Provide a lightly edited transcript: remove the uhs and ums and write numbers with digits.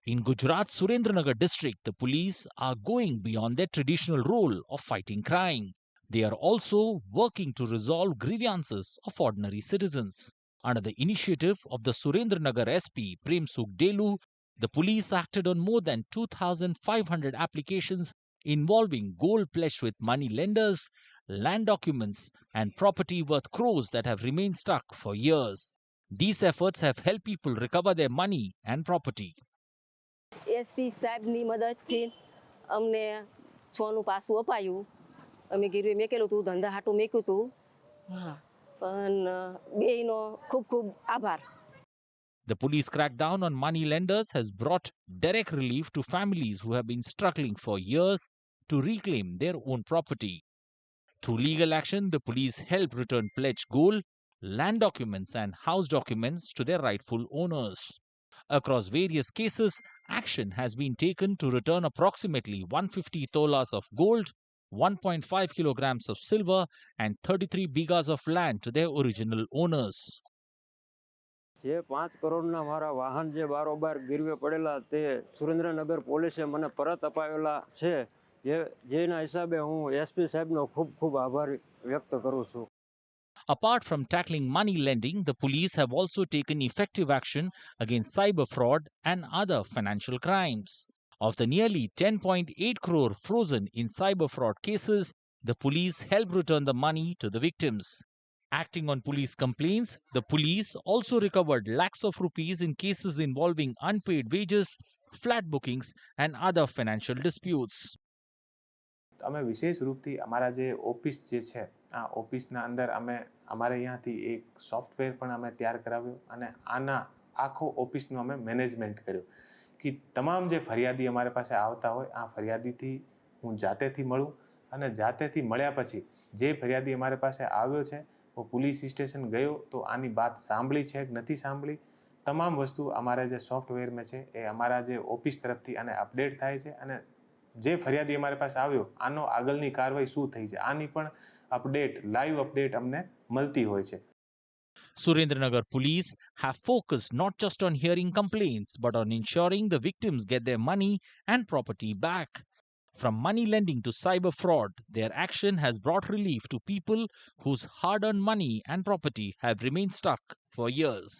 In Gujarat's Surendranagar district, the police are going beyond their traditional role of fighting crime. They are also working to resolve grievances of ordinary citizens. Under the initiative of the Surendranagar SP Prem Sukh Delu, the police acted on more than 2,500 applications involving gold pledged with money lenders, land documents, and property worth crores that have remained stuck for years. These efforts have helped people recover their money and property. SP સાહેબની મદદથી અમને સોનું પાછું અપાયું. અમે ગીરવે મેકેલું હતું, ધંધા હાટું મેક્યું હતું. હા, પણ બેયનો ખૂબ ખૂબ આભાર. The police crackdown on money lenders has brought direct relief to families who have been struggling for years to reclaim their own property. Through legal action, the police help return pledged gold, land documents, and house documents to their rightful owners. Across various cases, action has been taken to return approximately 150 tolas of gold, 1.5 kilograms of silver, and 33 bighas of land to their original owners. જે 5 કરોડના મારા વાહન જે બારોબાર ગીરવે પડેલા તે સુરેન્દ્રનગર પોલીસે મને પરત અપાવેલા છે, જેના હિસાબે હું એસપી સાહેબનો ખૂબ ખૂબ આભાર વ્યક્ત કરું છું. Apart from tackling money lending, the police have also taken effective action against cyber fraud and other financial crimes. Of the nearly 10.8 crore frozen in cyber fraud cases, the police helped return the money to the victims. Acting on police complaints, the police also recovered lakhs of rupees in cases involving unpaid wages, flat bookings, and other financial disputes. અમે વિશેષ રૂપથી અમારા જે office જે છે આ ઓફિસના અંદર અમે અમારે અહીંયાથી એક સોફ્ટવેર પણ અમે તૈયાર કરાવ્યું અને આના આખો ઓફિસનું અમે મેનેજમેન્ટ કર્યું કે તમામ જે ફરિયાદી અમારી પાસે આવતા હોય આ ફરિયાદીથી હું જાતેથી મળું અને જાતેથી મળ્યા પછી જે ફરિયાદી અમારી પાસે આવ્યો છે वो પોલીસ સ્ટેશન ગયો તો આની વાત સાંભળી છે કે નથી સાંભળી તમામ વસ્તુ અમારા જે સોફ્ટવેરમાં છે એ અમારા જે ઓફિસ તરફથી આને અપડેટ થાય છે અને જે ફરિયાદી અમારી પાસે આવ્યો આનો આગળની કાર્યવાહી શું થઈ છે આની પણ અપડેટ લાઈવ અપડેટ અમને મળતી હોય છે. Surendranagar police have focused not just on hearing complaints but on ensuring the victims get their money and property back. From money lending to cyber fraud, their action has brought relief to people whose hard-earned money and property have remained stuck for years.